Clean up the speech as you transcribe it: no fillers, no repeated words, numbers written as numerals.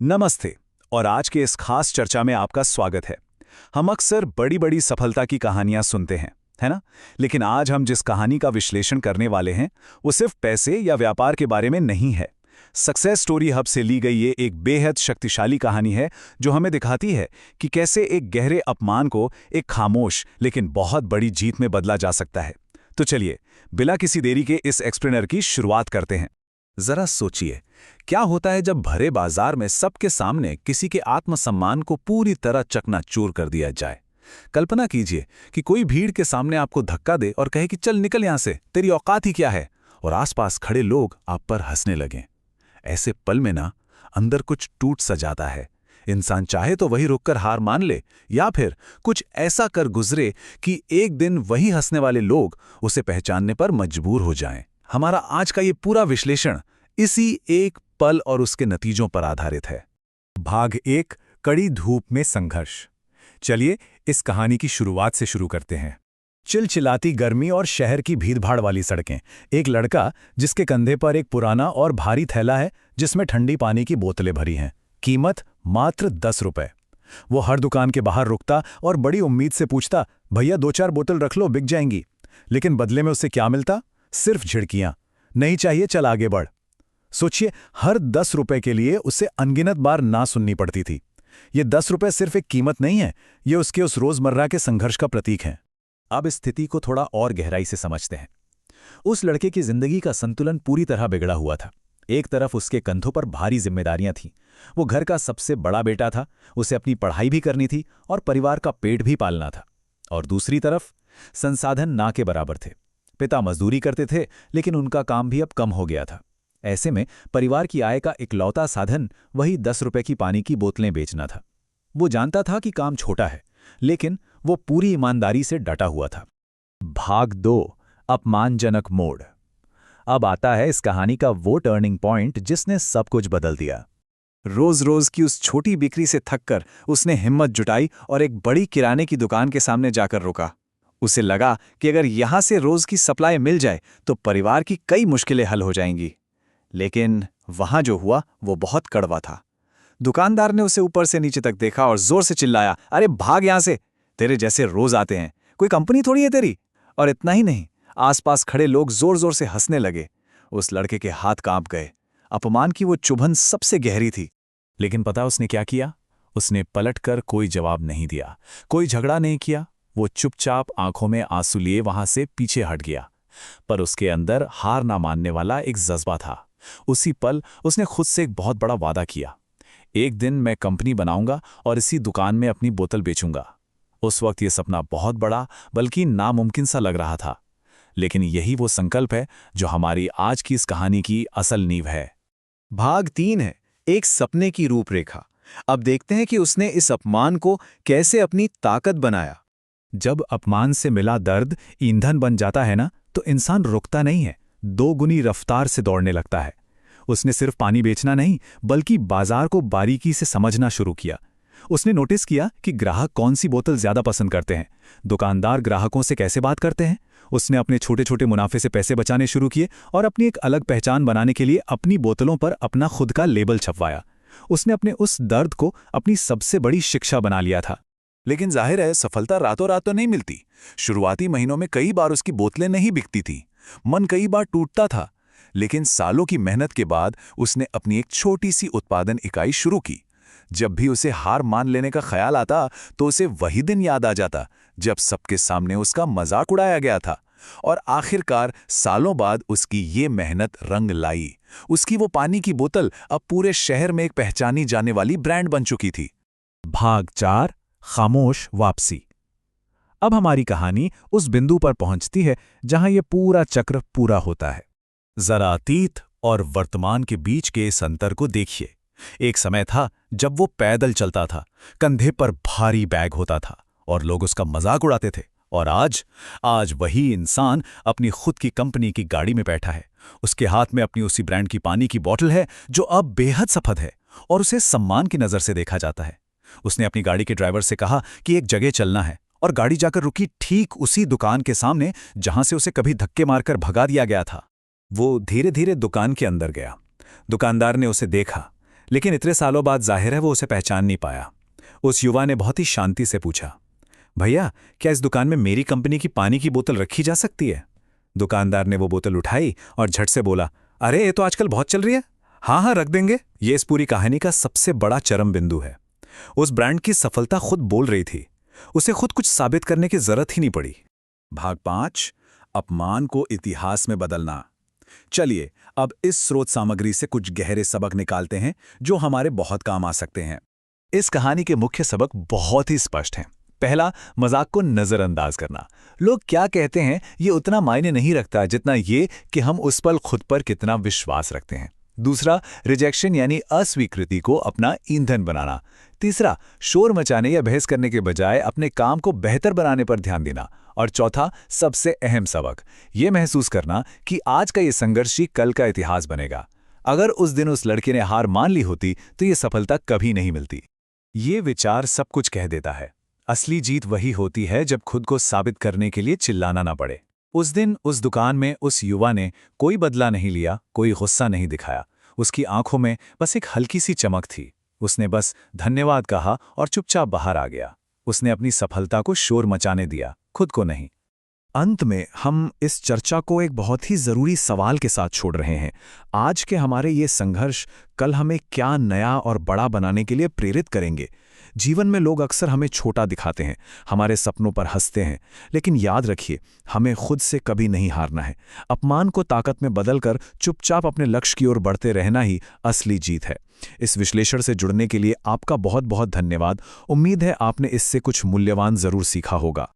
नमस्ते। और आज के इस खास चर्चा में आपका स्वागत है। हम अक्सर बड़ी बड़ी सफलता की कहानियां सुनते हैं, है ना? लेकिन आज हम जिस कहानी का विश्लेषण करने वाले हैं वो सिर्फ पैसे या व्यापार के बारे में नहीं है। सक्सेस स्टोरी हब से ली गई ये एक बेहद शक्तिशाली कहानी है जो हमें दिखाती है कि कैसे एक गहरे अपमान को एक खामोश लेकिन बहुत बड़ी जीत में बदला जा सकता है। तो चलिए, बिना किसी देरी के इस एक्सप्लेनर की शुरुआत करते हैं। जरा सोचिए, क्या होता है जब भरे बाजार में सबके सामने किसी के आत्मसम्मान को पूरी तरह चकनाचूर कर दिया जाए। कल्पना कीजिए कि कोई भीड़ के सामने आपको धक्का दे और कहे कि चल निकल यहां से, तेरी औकात ही क्या है, और आसपास खड़े लोग आप पर हंसने लगें। ऐसे पल में ना अंदर कुछ टूट सा जाता है। इंसान चाहे तो वही रुककर हार मान ले, या फिर कुछ ऐसा कर गुजरे कि एक दिन वही हंसने वाले लोग उसे पहचानने पर मजबूर हो जाएं। हमारा आज का ये पूरा विश्लेषण इसी एक पल और उसके नतीजों पर आधारित है। भाग 1, कड़ी धूप में संघर्ष। चलिए इस कहानी की शुरुआत से शुरू करते हैं। चिलचिलाती गर्मी और शहर की भीड़भाड़ वाली सड़कें। एक लड़का जिसके कंधे पर एक पुराना और भारी थैला है जिसमें ठंडी पानी की बोतलें भरी हैं। कीमत मात्र 10 रुपए। वो हर दुकान के बाहर रुकता और बड़ी उम्मीद से पूछता, भैया 2-4 बोतल रख लो, बिक जाएंगी। लेकिन बदले में उसे क्या मिलता? सिर्फ झिड़कियां। नहीं चाहिए, चल आगे बढ़। सोचिए, हर 10 रुपए के लिए उसे अनगिनत बार ना सुननी पड़ती थी। ये 10 रुपए सिर्फ एक कीमत नहीं है, ये उसके उस रोजमर्रा के संघर्ष का प्रतीक है। अब इस स्थिति को थोड़ा और गहराई से समझते हैं। उस लड़के की जिंदगी का संतुलन पूरी तरह बिगड़ा हुआ था। एक तरफ उसके कंधों पर भारी जिम्मेदारियां थीं। वो घर का सबसे बड़ा बेटा था, उसे अपनी पढ़ाई भी करनी थी और परिवार का पेट भी पालना था। और दूसरी तरफ संसाधन ना के बराबर थे। पिता मजदूरी करते थे, लेकिन उनका काम भी अब कम हो गया था। ऐसे में परिवार की आय का इकलौता साधन वही 10 रुपए की पानी की बोतलें बेचना था। वो जानता था कि काम छोटा है, लेकिन वो पूरी ईमानदारी से डटा हुआ था। भाग 2, अपमानजनक मोड़। अब आता है इस कहानी का वो टर्निंग पॉइंट जिसने सब कुछ बदल दिया। रोज रोज की उस छोटी बिक्री से थककर उसने हिम्मत जुटाई और एक बड़ी किराने की दुकान के सामने जाकर रुका। उसे लगा कि अगर यहां से रोज की सप्लाई मिल जाए तो परिवार की कई मुश्किलें हल हो जाएंगी। लेकिन वहां जो हुआ वो बहुत कड़वा था। दुकानदार ने उसे ऊपर से नीचे तक देखा और जोर से चिल्लाया, अरे भाग यहां से, तेरे जैसे रोज आते हैं, कोई कंपनी थोड़ी है तेरी। और इतना ही नहीं, आसपास खड़े लोग जोर जोर से हंसने लगे। उस लड़के के हाथ कांप गए। अपमान की वो चुभन सबसे गहरी थी। लेकिन पता उसने क्या किया? उसने पलटकर कोई जवाब नहीं दिया, कोई झगड़ा नहीं किया। वो चुपचाप आंखों में आंसू लिए वहां से पीछे हट गया। पर उसके अंदर हार ना मानने वाला एक जज्बा था। उसी पल उसने खुद से एक बहुत बड़ा वादा किया, एक दिन मैं कंपनी बनाऊंगा और इसी दुकान में अपनी बोतल बेचूंगा। उस वक्त ये सपना बहुत बड़ा बल्कि नामुमकिन सा लग रहा था, लेकिन यही वो संकल्प है जो हमारी आज की इस कहानी की असल नींव है। भाग 3 है, एक सपने की रूपरेखा। अब देखते हैं कि उसने इस अपमान को कैसे अपनी ताकत बनाया। जब अपमान से मिला दर्द ईंधन बन जाता है ना, तो इंसान रुकता नहीं है, 2 गुनी रफ्तार से दौड़ने लगता है। उसने सिर्फ पानी बेचना नहीं, बल्कि बाजार को बारीकी से समझना शुरू किया। उसने नोटिस किया कि ग्राहक कौन सी बोतल ज्यादा पसंद करते हैं, दुकानदार ग्राहकों से कैसे बात करते हैं। उसने अपने छोटे छोटे मुनाफे से पैसे बचाने शुरू किए और अपनी एक अलग पहचान बनाने के लिए अपनी बोतलों पर अपना खुद का लेबल छपवाया। उसने अपने उस दर्द को अपनी सबसे बड़ी शिक्षा बना लिया था। लेकिन जाहिर है, सफलता रातों रात तो नहीं मिलती। शुरुआती महीनों में कई बार उसकी बोतलें नहीं बिकती थीं, मन कई बार टूटता था। लेकिन सालों की मेहनत के बाद उसने अपनी एक छोटी सी उत्पादन इकाई शुरू की। जब भी उसे हार मान लेने का ख्याल आता तो उसे वही दिन याद आ जाता जब सबके सामने उसका मजाक उड़ाया गया था। और आखिरकार सालों बाद उसकी ये मेहनत रंग लाई। उसकी वो पानी की बोतल अब पूरे शहर में एक पहचानी जाने वाली ब्रांड बन चुकी थी। भाग 4, खामोश वापसी। अब हमारी कहानी उस बिंदु पर पहुंचती है जहां यह पूरा चक्र पूरा होता है। जरा अतीत और वर्तमान के बीच के इस अंतर को देखिए। एक समय था जब वो पैदल चलता था, कंधे पर भारी बैग होता था और लोग उसका मजाक उड़ाते थे। और आज वही इंसान अपनी खुद की कंपनी की गाड़ी में बैठा है। उसके हाथ में अपनी उसी ब्रांड की पानी की बोतल है जो अब बेहद सफद है और उसे सम्मान की नजर से देखा जाता है। उसने अपनी गाड़ी के ड्राइवर से कहा कि एक जगह चलना है, और गाड़ी जाकर रुकी ठीक उसी दुकान के सामने जहां से उसे कभी धक्के मारकर भगा दिया गया था। वो धीरे धीरे दुकान के अंदर गया। दुकानदार ने उसे देखा, लेकिन इतने सालों बाद जाहिर है वो उसे पहचान नहीं पाया। उस युवा ने बहुत ही शांति से पूछा, भैया क्या इस दुकान में मेरी कंपनी की पानी की बोतल रखी जा सकती है? दुकानदार ने वो बोतल उठाई और झट से बोला, अरे ये तो आजकल बहुत चल रही है, हाँ हाँ रख देंगे। ये इस पूरी कहानी का सबसे बड़ा चरम बिंदु है। उस ब्रांड की सफलता खुद बोल रही थी, उसे खुद कुछ साबित करने की जरूरत ही नहीं पड़ी। भाग 5, अपमान को इतिहास में बदलना। चलिए अब इस स्रोत सामग्री से कुछ गहरे सबक निकालते हैं जो हमारे बहुत काम आ सकते हैं। इस कहानी के मुख्य सबक बहुत ही स्पष्ट हैं। पहला, मजाक को नजरअंदाज करना। लोग क्या कहते हैं ये उतना मायने नहीं रखता जितना ये कि हम उस पर खुद पर कितना विश्वास रखते हैं। दूसरा, रिजेक्शन यानी अस्वीकृति को अपना ईंधन बनाना। तीसरा, शोर मचाने या बहस करने के बजाय अपने काम को बेहतर बनाने पर ध्यान देना। और चौथा, सबसे अहम सबक, ये महसूस करना कि आज का ये संघर्ष ही कल का इतिहास बनेगा। अगर उस दिन उस लड़के ने हार मान ली होती तो ये सफलता कभी नहीं मिलती। ये विचार सब कुछ कह देता है। असली जीत वही होती है जब खुद को साबित करने के लिए चिल्लाना ना पड़े। उस दिन उस दुकान में उस युवा ने कोई बदला नहीं लिया, कोई गुस्सा नहीं दिखाया। उसकी आंखों में बस एक हल्की सी चमक थी। उसने बस धन्यवाद कहा और चुपचाप बाहर आ गया। उसने अपनी सफलता को शोर मचाने दिया, खुद को नहीं। अंत में हम इस चर्चा को एक बहुत ही जरूरी सवाल के साथ छोड़ रहे हैं। आज के हमारे ये संघर्ष कल हमें क्या नया और बड़ा बनाने के लिए प्रेरित करेंगे? जीवन में लोग अक्सर हमें छोटा दिखाते हैं, हमारे सपनों पर हंसते हैं, लेकिन याद रखिए हमें खुद से कभी नहीं हारना है। अपमान को ताकत में बदलकर चुपचाप अपने लक्ष्य की ओर बढ़ते रहना ही असली जीत है। इस विश्लेषण से जुड़ने के लिए आपका बहुत बहुत धन्यवाद। उम्मीद है आपने इससे कुछ मूल्यवान जरूर सीखा होगा।